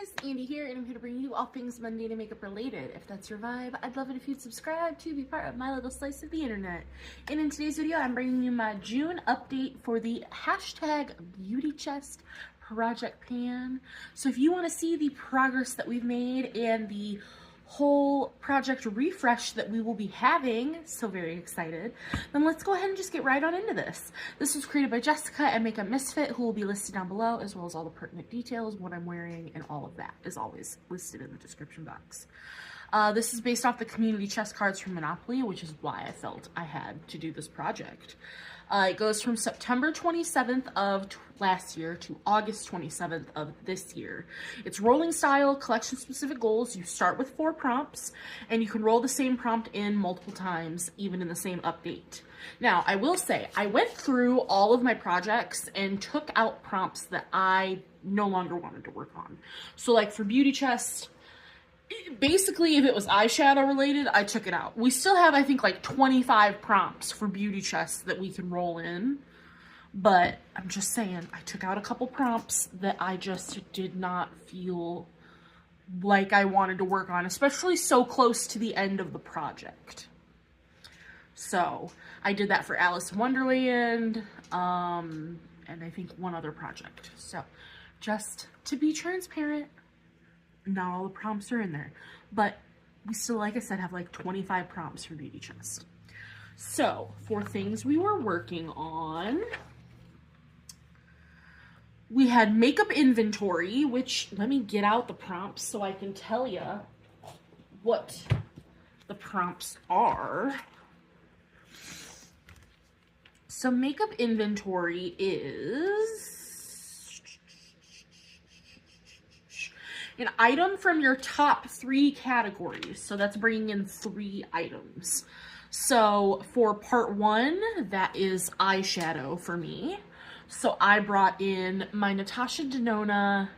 guys, Andy here, and I'm here to bring you all things mundane makeup related. If that's your vibe, I'd love it if you'd subscribe to be part of my little slice of the internet. And in today's video, I'm bringing you my June update for the hashtag beautychest project pan. So if you want to see the progress that we've made and the whole project refresh that we will be having, so very excited, then let's go ahead and just get right on into this. This was created by Jessica and Makeup Misfit, who will be listed down below, as well as all the pertinent details, what I'm wearing, and all of that is always listed in the description box. This is based off the community chest cards from Monopoly, which is why I felt I had to do this project. It goes from September 27th of last year to August 27th of this year. It's rolling style, collection specific goals. You start with 4 prompts and you can roll the same prompt in multiple times, even in the same update. Now, I will say, I went through all of my projects and took out prompts that I no longer wanted to work on. So like for Beauty Chest, basically, if it was eyeshadow related, I took it out. We still have, I think, like 25 prompts for Beauty Chest that we can roll in. But I'm just saying, I took out a couple prompts that I just did not feel like I wanted to work on, especially so close to the end of the project. So I did that for Alice in Wonderland, and I think one other project. So just to be transparent, not all the prompts are in there, but we still, like I said, have like 25 prompts for Beauty Chest. So for things we were working on, we had makeup inventory, which, let me get out the prompts so I can tell you what the prompts are. So makeup inventory is an item from your top 3 categories. So that's bringing in 3 items. So for part 1, that is eyeshadow for me. So I brought in my Natasha Denona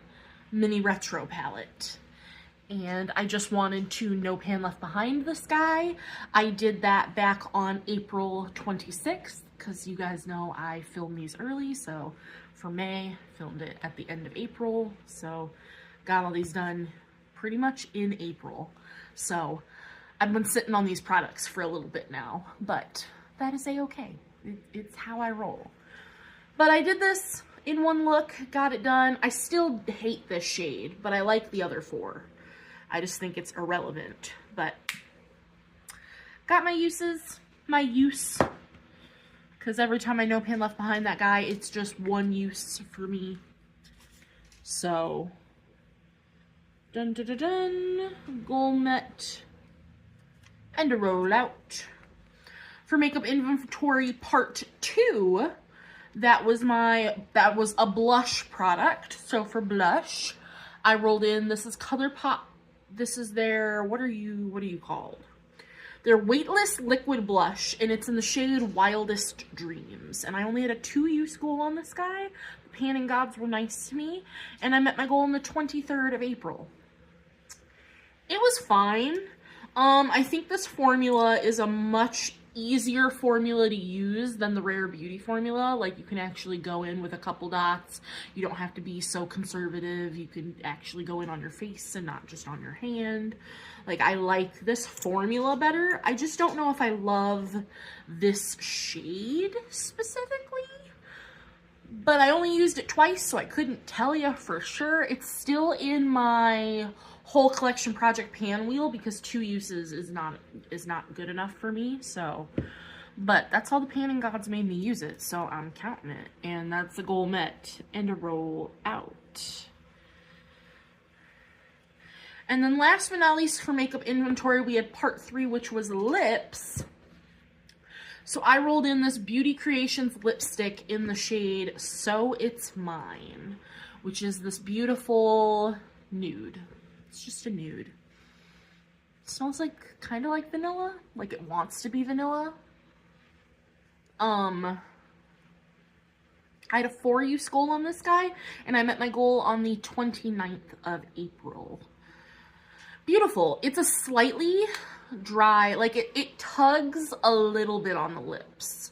mini retro palette. And I just wanted to no pan left behind this guy. I did that back on April 26th, because you guys know I film these early. So for May, filmed it at the end of April. So got all these done pretty much in April. So I've been sitting on these products for a little bit now, but that is a-okay. It's how I roll. But I did this in one look, got it done. I still hate this shade, but I like the other 4. I just think it's irrelevant, but got my use, because every time I no pan left behind that guy, it's just one use for me. So dun dun dun dun, goal met, and a rollout. For makeup inventory part 2, that was a blush product. So for blush, I rolled in, this is ColourPop. This is their, what are you called? Their weightless liquid blush, and it's in the shade Wildest Dreams. And I only had a 2-use goal on this guy. The panning gods were nice to me, and I met my goal on the 23rd of April. It was fine. I think this formula is a much easier formula to use than the Rare Beauty formula. Like, you can actually go in with a couple dots. You don't have to be so conservative. You can actually go in on your face and not just on your hand. Like, I like this formula better. I just don't know if I love this shade specifically. But I only used it twice, so I couldn't tell you for sure. It's still in my whole collection project pan wheel because 2 uses is not good enough for me. So, but that's all the panning gods made me use it, so I'm counting it. And that's the goal met and a roll out. And then last but not least for makeup inventory, we had part 3, which was lips. So I rolled in this Beauty Creations lipstick in the shade So It's Mine, which is this beautiful nude. It's just a nude. It smells like, kind of like vanilla, like it wants to be vanilla. I had a 4-use goal on this guy, and I met my goal on the 29th of April. Beautiful. It's a slightly dry, like it tugs a little bit on the lips.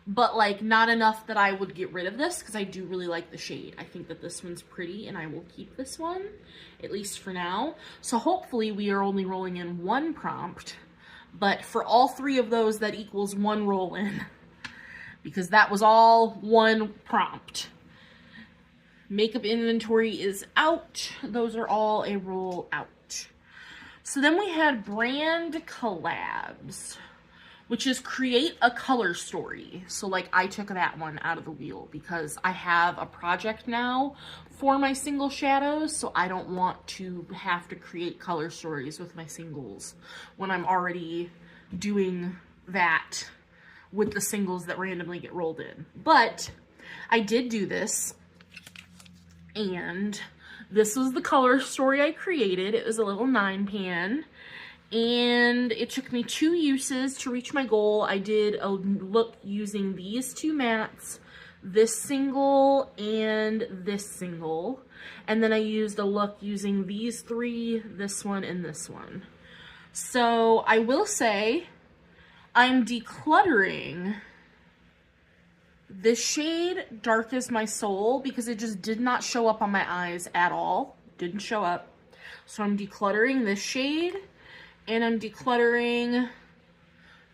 but like not enough that I would get rid of this because I do really like the shade. I think that this one's pretty and I will keep this one, at least for now. So hopefully we are only rolling in one prompt, but for all three of those that equals one roll in, because that was all one prompt. Makeup inventory is out. Those are all a roll out. So then we had brand collabs, which is create a color story. So like I took that one out of the wheel because I have a project now for my single shadows, so I don't want to have to create color stories with my singles when I'm already doing that with the singles that randomly get rolled in. But I did do this, and this was the color story I created. It was a little 9-pan. And it took me 2 uses to reach my goal. I did a look using these 2 mattes, this single and this single. And then I used a look using these 3, this one, and this one. So I will say I'm decluttering this shade, Dark as My Soul, because it just did not show up on my eyes at all. Didn't show up. So I'm decluttering this shade. And I'm decluttering,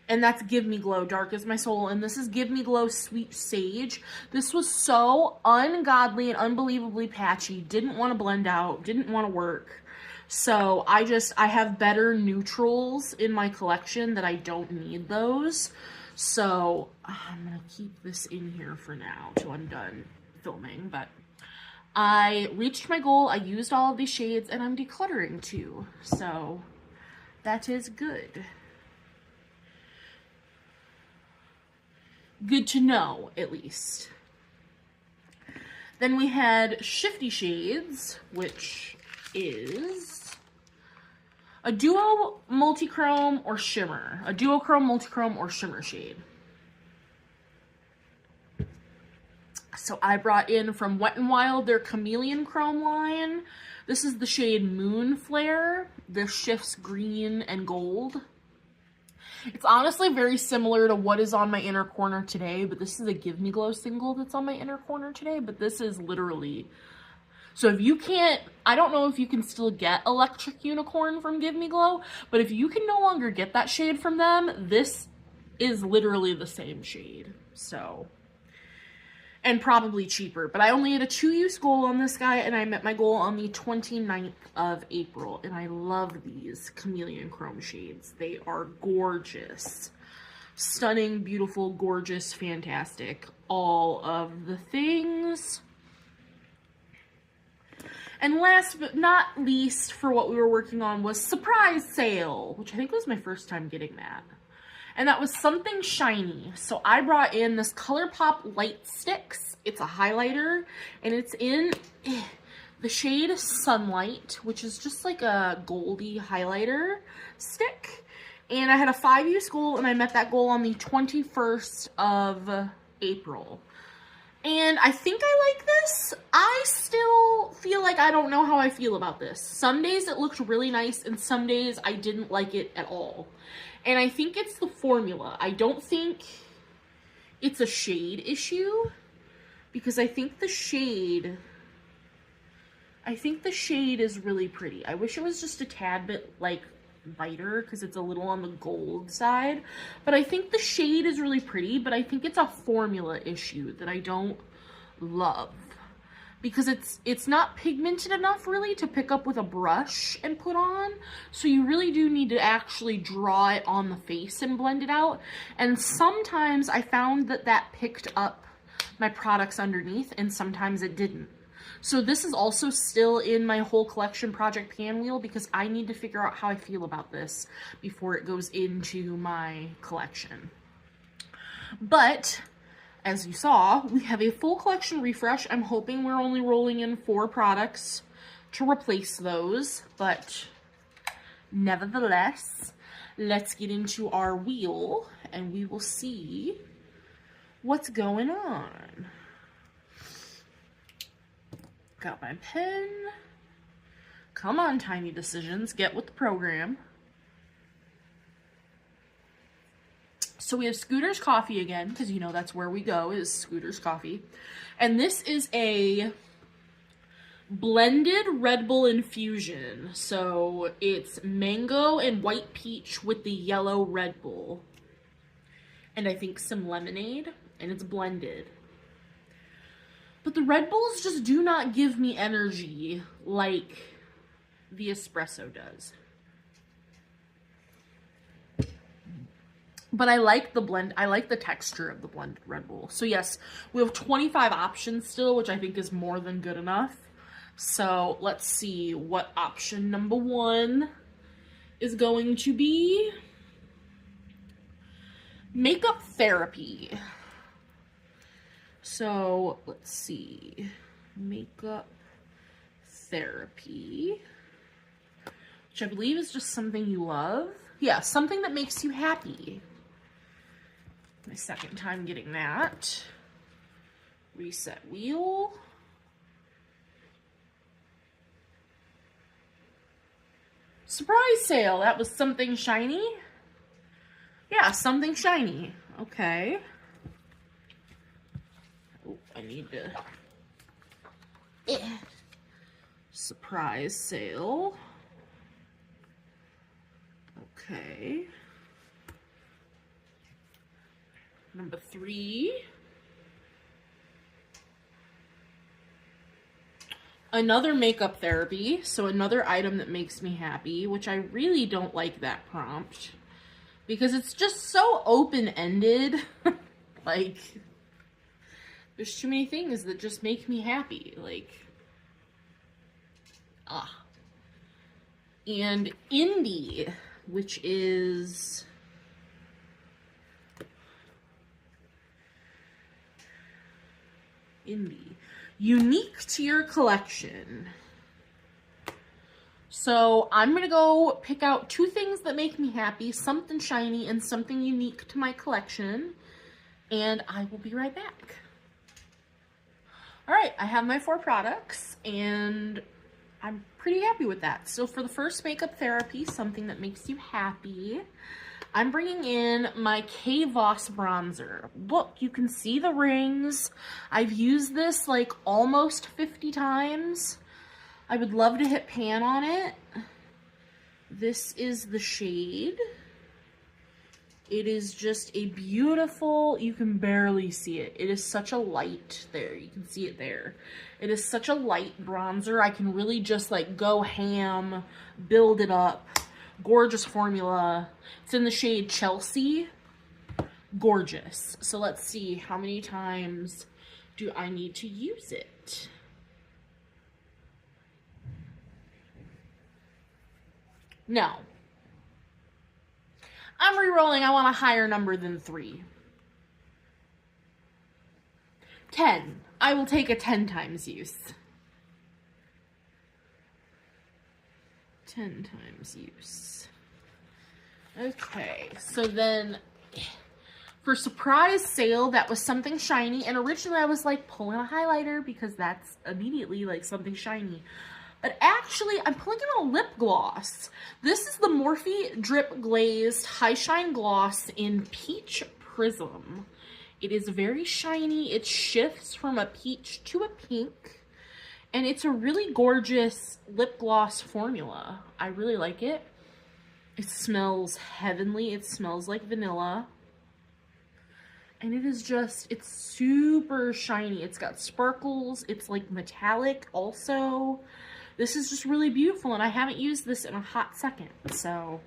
and that's Give Me Glow, Dark as My Soul, and this is Give Me Glow Sweet Sage. This was so ungodly and unbelievably patchy, didn't want to blend out, didn't want to work. So I have better neutrals in my collection that I don't need those. So I'm going to keep this in here for now till I'm done filming, but I reached my goal, I used all of these shades, and I'm decluttering too, so that is good. Good to know, at least. Then we had Shifty Shades, which is a duo multichrome or shimmer. A duochrome, multichrome, or shimmer shade. So I brought in from Wet n Wild their Chameleon Chrome line. This is the shade Moon Flare. This shifts green and gold. It's honestly very similar to what is on my inner corner today, but this is a Give Me Glow single that's on my inner corner today, but this is literally... So if you can't... I don't know if you can still get Electric Unicorn from Give Me Glow, but if you can no longer get that shade from them, this is literally the same shade. So... and probably cheaper, but I only had a 2-use goal on this guy, and I met my goal on the 29th of April, and I love these Chameleon Chrome shades. They are gorgeous. Stunning, beautiful, gorgeous, fantastic. All of the things. And last but not least for what we were working on was Surprise Sale, which I think was my first time getting that. And that was Something Shiny. So I brought in this ColourPop Light Sticks. It's a highlighter, and it's in the shade Sunlight, which is just like a goldy highlighter stick. And I had a 5-use goal, and I met that goal on the 21st of April. And I think I like this. I still feel like I don't know how I feel about this. Some days it looked really nice, and some days I didn't like it at all. And I think it's the formula. I don't think it's a shade issue, because I think the shade is really pretty. I wish it was just a tad bit like lighter, because it's a little on the gold side. But I think the shade is really pretty, but I think it's a formula issue that I don't love. Because it's not pigmented enough really to pick up with a brush and put on. So you really do need to actually draw it on the face and blend it out. And sometimes I found that picked up my products underneath, and sometimes it didn't. So this is also still in my whole collection project pan wheel, because I need to figure out how I feel about this before it goes into my collection. But as you saw, we have a full collection refresh. I'm hoping we're only rolling in 4 products to replace those, but nevertheless, let's get into our wheel and we will see what's going on. Got my pen. Come on, Tiny Decisions, get with the program. So we have Scooter's Coffee again, because you know that's where we go, is Scooter's Coffee. And this is a blended Red Bull infusion. So it's mango and white peach with the yellow Red Bull. And I think some lemonade, and it's blended. But the Red Bulls just do not give me energy like the espresso does. But I like the blend. I like the texture of the blended Red Bull. So yes, we have 25 options still, which I think is more than good enough. So let's see what option number 1 is going to be. Makeup therapy. So let's see. Makeup therapy. Which I believe is just something you love. Yeah, something that makes you happy. My second time getting that. Reset wheel. Surprise sale. That was something shiny. Yeah, something shiny. Okay. Oh, I need to... Surprise sale. Okay. Number 3. Another makeup therapy, so another item that makes me happy, which I really don't like that prompt because it's just so open-ended. Like, there's too many things that just make me happy. Like, and indie, which is indie, unique to your collection. So I'm gonna go pick out 2 things that make me happy, something shiny and something unique to my collection, and I will be right back. All right, I have my 4 products and I'm pretty happy with that. So for the first makeup therapy, something that makes you happy, I'm bringing in my K-Voss bronzer. Look, you can see the rings. I've used this like almost 50 times. I would love to hit pan on it. This is the shade. It is just a beautiful, you can barely see it. It is such a light, there, you can see it there. It is such a light bronzer. I can really just like go ham, build it up. Gorgeous formula. It's in the shade Chelsea. Gorgeous. So let's see, how many times do I need to use it? No. I'm re-rolling. I want a higher number than 3. 10. I will take a 10 times use. 10 times use. Okay, so then for surprise sale, that was something shiny. And originally I was like pulling a highlighter because that's immediately like something shiny. But actually, I'm pulling out a lip gloss. This is the Morphe Drip Glazed High Shine Gloss in Peach Prism. It is very shiny. It shifts from a peach to a pink. And it's a really gorgeous lip gloss formula. I really like it. It smells heavenly. It smells like vanilla. And it is just, it's super shiny. It's got sparkles. It's like metallic also. This is just really beautiful, and I haven't used this in a hot second, so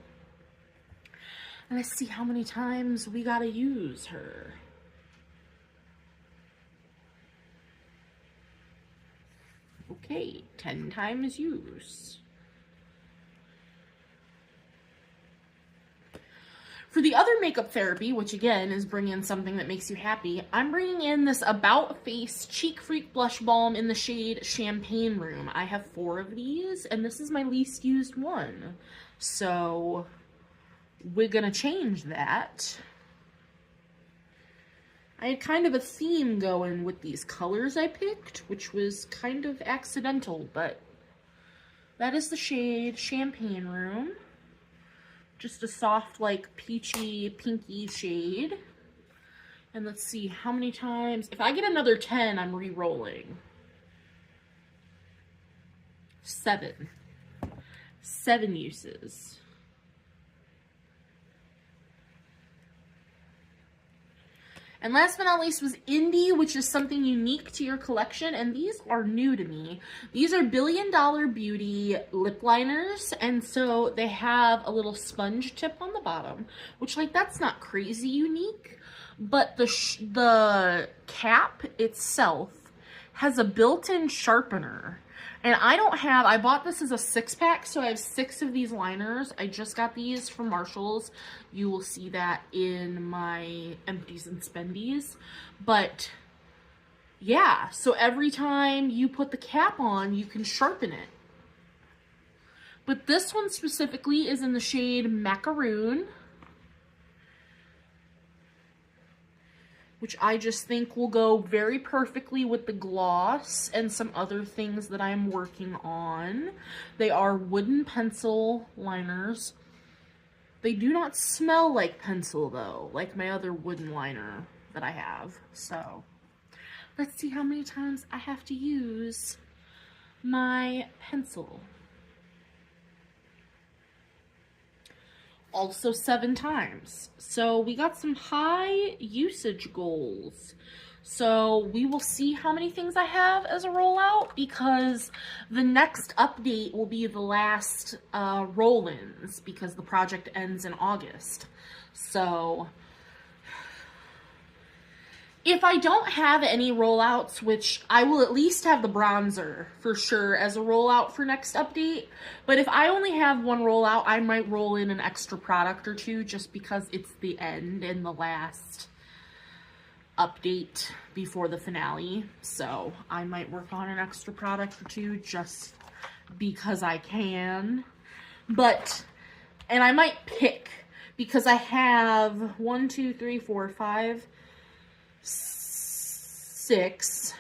let's see how many times we gotta use her. Okay, 10 times use. For the other makeup therapy, which again is bringing in something that makes you happy, I'm bringing in this About Face Cheek Freak Blush Balm in the shade Champagne Room. I have 4 of these, and this is my least used one. So we're gonna change that. I had kind of a theme going with these colors I picked, which was kind of accidental, but that is the shade Champagne Room. Just a soft, like, peachy, pinky shade. And let's see how many times. If I get another 10, I'm re-rolling. 7. 7 uses. And last but not least was Indie, which is something unique to your collection, and these are new to me. These are $1 Billion Beauty lip liners, and so they have a little sponge tip on the bottom, which, like, that's not crazy unique, but the cap itself has a built-in sharpener. And I bought this as a 6-pack, so I have 6 of these liners. I just got these from Marshall's. You will see that in my empties and spendies. But yeah, so every time you put the cap on, you can sharpen it. But this one specifically is in the shade Macaroon, which I just think will go very perfectly with the gloss and some other things that I'm working on. They are wooden pencil liners. They do not smell like pencil though, like my other wooden liner that I have. So let's see how many times I have to use my pencil. Also 7 times. So we got some high usage goals. So we will see how many things I have as a rollout, because the next update will be the last roll-ins, because the project ends in August. So if I don't have any rollouts, which I will at least have the bronzer for sure as a rollout for next update, but if I only have one rollout, I might roll in an extra product or 2 just because it's the end and the last update before the finale. So I might work on an extra product or 2 just because I can. But, and I might pick, because I have 1, 2, 3, 4, 5, 6,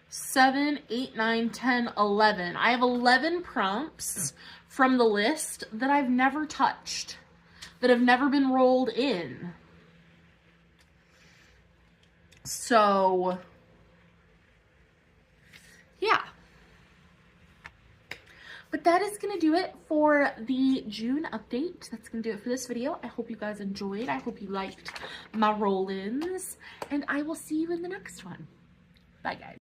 7, 8, 9, 10, 11. I have 11 prompts from the list that I've never touched, that have never been rolled in. So, yeah. But that is going to do it for the June update. That's going to do it for this video. I hope you guys enjoyed. I hope you liked my roll-ins. And I will see you in the next one. Bye, guys.